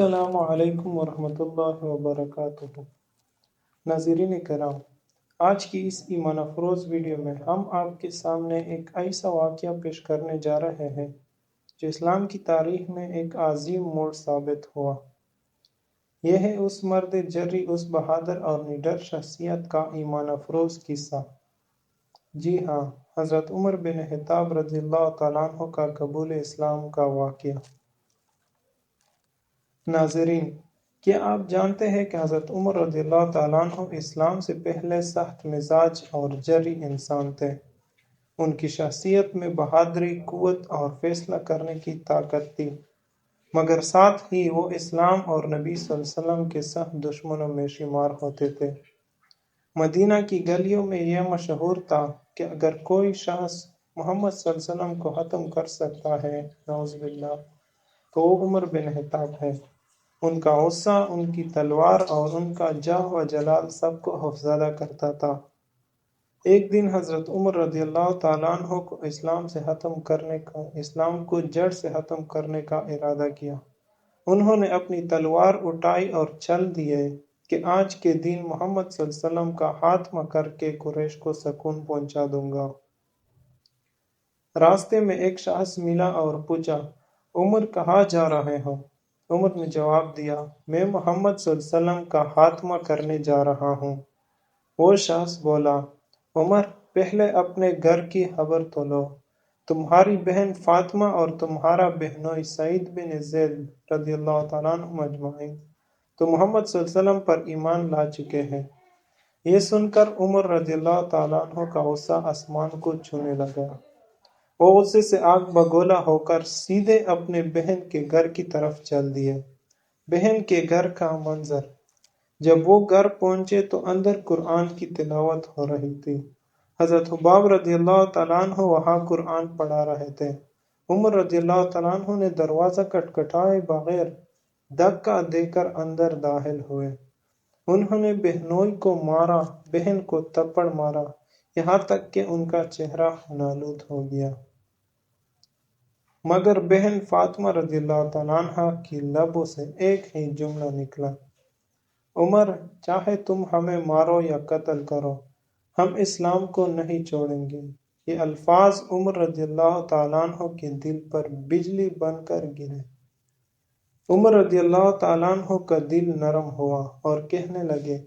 السلام علیکم ورحمۃ اللہ وبرکاتہ۔ ناظرین کرام، آج کی اس ایمان افروز ویڈیو میں ہم آپ کے سامنے ایک ایسا واقعہ پیش کرنے جا رہے ہیں جو اسلام کی تاریخ میں ایک عظیم موڑ ثابت ہوا۔ یہ ہے اس مرد جری، اس بہادر اور نڈر شخصیت کا ایمان افروز قصہ۔ جی ہاں، حضرت عمر بن خطاب رضی اللہ تعالیٰ عنہ کا قبول اسلام کا واقعہ۔ ناظرین، کیا آپ جانتے ہیں کہ حضرت عمر رضی اللہ تعالیٰ عنہ اسلام سے پہلے سخت مزاج اور جری انسان تھے۔ ان کی شخصیت میں بہادری، قوت اور فیصلہ کرنے کی طاقت تھی، مگر ساتھ ہی وہ اسلام اور نبی صلی اللہ علیہ وسلم کے سخت دشمنوں میں شمار ہوتے تھے۔ مدینہ کی گلیوں میں یہ مشہور تھا کہ اگر کوئی شخص محمد صلی اللہ علیہ وسلم کو ختم کر سکتا ہے، نعوذ باللہ، تو وہ عمر بن خطاب ہے۔ ان کا غصہ، ان کی تلوار اور ان کا جاہ و جلال سب کو خوفزدہ کرتا تھا۔ ایک دن حضرت عمر رضی اللہ تعالیٰ عنہ کو اسلام کو جڑ سے ختم کرنے کا ارادہ کیا۔ انہوں نے اپنی تلوار اٹھائی اور چل دیے کہ آج کے دن محمد صلی اللہ علیہ وسلم کا خاتمہ کر کے قریش کو سکون پہنچا دوں گا۔ راستے میں ایک شخص ملا اور پوچھا، عمر کہاں جا رہے ہو؟ عمر نے جواب دیا، میں محمد صلی اللہ علیہ وسلم کا خاتمہ کرنے جا رہا ہوں۔ وہ شخص بولا، عمر، پہلے اپنے گھر کی خبر تو لو۔ تمہاری بہن فاطمہ اور تمہارا بہنوئی سعید بن زید رضی اللہ تعالیٰ عنہ مجمعین تو محمد صلی اللہ علیہ وسلم پر ایمان لا چکے ہیں۔ یہ سن کر عمر رضی اللہ تعالیٰ عنہ کا غصہ آسمان کو چھونے لگا۔ وہ غصے سے آگ بگولا ہو کر سیدھے اپنے بہن کے گھر کی طرف چل دیے۔ بہن کے گھر کا منظر، جب وہ گھر پہنچے تو اندر قرآن کی تلاوت ہو رہی تھی۔ حضرت حباب رضی اللہ تعالیٰ عنہ وہاں قرآن پڑھا رہے تھے۔ عمر رضی اللہ تعالیٰ عنہ نے دروازہ کھٹکھٹائے بغیر دھکا دے کر اندر داخل ہوئے۔ انہوں نے بہنوئی کو مارا، بہن کو تھپڑ مارا، یہاں تک کہ ان کا چہرہ خونالود ہو گیا۔ مگر بہن فاطمہ رضی اللہ تعالیٰ عنہ کی لبوں سے ایک ہی جملہ نکلا، عمر، چاہے تم ہمیں مارو یا قتل کرو، ہم اسلام کو نہیں چھوڑیں گے۔ یہ الفاظ عمر رضی اللہ تعالیٰ عنہ کے دل پر بجلی بن کر گرے۔ عمر رضی اللہ تعالیٰ عنہ کا دل نرم ہوا اور کہنے لگے،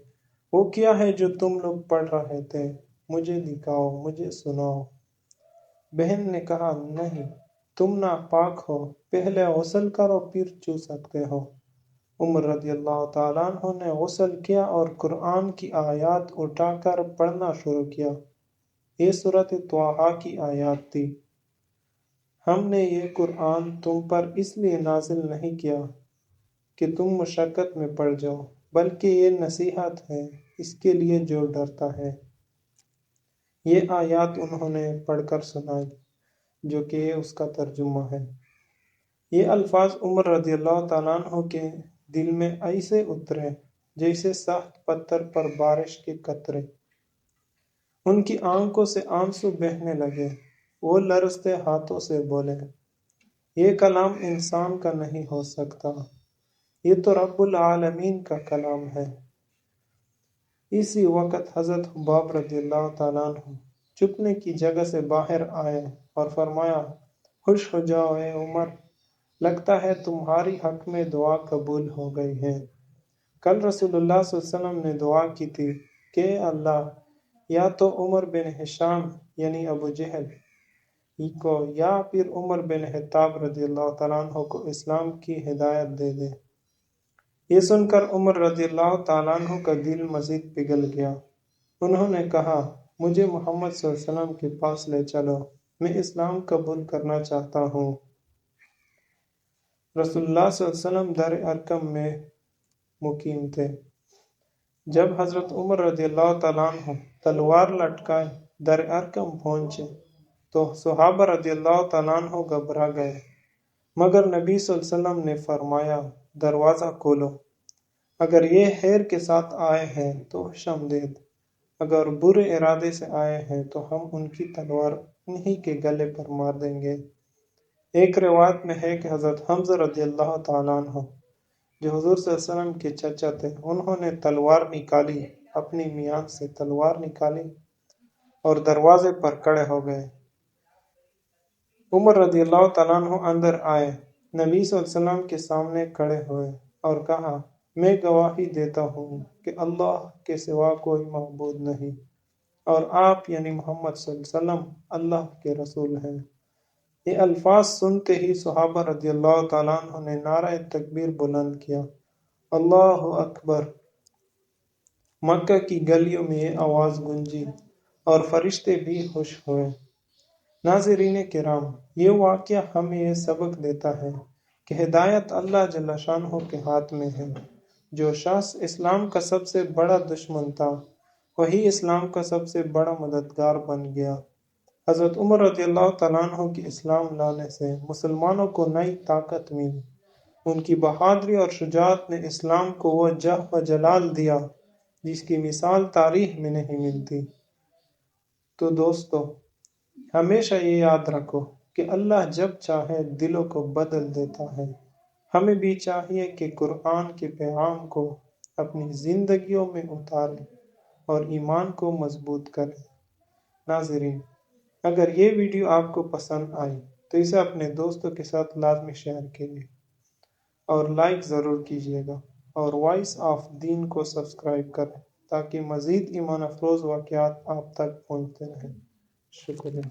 وہ کیا ہے جو تم لوگ پڑھ رہے تھے؟ مجھے دکھاؤ، مجھے سناؤ۔ بہن نے کہا، نہیں، تم ناپاک ہو، پہلے غسل کرو پھر چھو سکتے ہو۔ عمر رضی اللہ تعالیٰ عنہ نے غسل کیا اور قرآن کی آیات اٹھا کر پڑھنا شروع کیا۔ یہ سورۃ طٰہٰ کی آیات تھی۔ ہم نے یہ قرآن تم پر اس لیے نازل نہیں کیا کہ تم مشقت میں پڑ جاؤ، بلکہ یہ نصیحت ہے اس کے لیے جو ڈرتا ہے۔ یہ آیات انہوں نے پڑھ کر سنائی، جو کہ اس کا ترجمہ ہے۔ یہ الفاظ عمر رضی اللہ تعالیٰ عنہ کے دل میں ایسے اترے جیسے سخت پتھر پر بارش کے قطرے۔ ان کی آنکھوں سے آنسو بہنے لگے۔ وہ لرزتے ہاتھوں سے بولے، یہ کلام انسان کا نہیں ہو سکتا، یہ تو رب العالمین کا کلام ہے۔ اسی وقت حضرت حباب رضی اللہ تعالیٰ عنہ چھپنے کی جگہ سے باہر آئے اور فرمایا، خوش ہو جاؤ اے عمر، لگتا ہے تمہاری حق میں دعا قبول ہو گئی ہے۔ کل رسول اللہ صلی اللہ علیہ وسلم نے دعا کی تھی کہ اے اللہ، یا تو عمر بن ہشام یعنی ابو جہل کو یا پھر عمر بن خطاب رضی اللہ تعالیٰ عنہ کو اسلام کی ہدایت دے دے۔ یہ سن کر عمر رضی اللہ تعالیٰ عنہ کا دل مزید پگھل گیا۔ انہوں نے کہا، مجھے محمد صلی اللہ علیہ وسلم کے پاس لے چلو، میں اسلام قبول کرنا چاہتا ہوں۔ رسول اللہ صلی اللہ علیہ وسلم دار ارقم میں مقیم تھے۔ جب حضرت عمر رضی اللہ تعالیٰ عنہ تلوار لٹکائے دار ارقم پہنچے تو صحابہ رضی اللہ تعالیٰ عنہ گھبرا گئے، مگر نبی صلی اللہ علیہ وسلم نے فرمایا، دروازہ کھولو، اگر یہ خیر کے ساتھ آئے ہیں تو خوش آمدید، اگر برے ارادے سے آئے ہیں تو ہم ان کی تلوار انہی کے گلے پر مار دیں گے۔ ایک روایت میں ہے کہ حضرت حمزہ رضی اللہ تعالیٰ عنہ جو حضور صلی اللہ علیہ وسلم کے چچا تھے، انہوں نے تلوار نکالی، اپنی میان سے تلوار نکالی اور دروازے پر کھڑے ہو گئے۔ عمر رضی اللہ تعالیٰ عنہ اندر آئے، نبی صلی اللہ علیہ وسلم کے سامنے کھڑے ہوئے اور کہا، میں گواہی دیتا ہوں کہ اللہ کے سوا کوئی معبود نہیں، اور آپ یعنی محمد صلی اللہ علیہ وسلم اللہ کے رسول ہیں۔ یہ الفاظ سنتے ہی صحابہ رضی اللہ تعالیٰ عنہ نے نعرہ تکبیر بلند کیا، اللہ اکبر۔ مکہ کی گلیوں میں یہ آواز گونجی اور فرشتے بھی خوش ہوئے۔ ناظرین کرام، یہ واقعہ ہمیں یہ سبق دیتا ہے کہ ہدایت اللہ جل شانہ کے ہاتھ میں ہے۔ جو شخص اسلام کا سب سے بڑا دشمن تھا، وہی اسلام کا سب سے بڑا مددگار بن گیا۔ حضرت عمر رضی اللہ تعالیٰ عنہ کی اسلام لانے سے مسلمانوں کو نئی طاقت ملی۔ ان کی بہادری اور شجاعت نے اسلام کو وہ جاہ و جلال دیا جس کی مثال تاریخ میں نہیں ملتی۔ تو دوستو، ہمیشہ یہ یاد رکھو کہ اللہ جب چاہے دلوں کو بدل دیتا ہے۔ ہمیں بھی چاہیے کہ قرآن کے پیغام کو اپنی زندگیوں میں اتاریں اور ایمان کو مضبوط کریں۔ ناظرین، اگر یہ ویڈیو آپ کو پسند آئی تو اسے اپنے دوستوں کے ساتھ لازمی شیئر کیجیے اور لائک ضرور کیجیے گا، اور وائس آف دین کو سبسکرائب کریں تاکہ مزید ایمان افروز واقعات آپ تک پہنچتے رہیں۔ شکریہ۔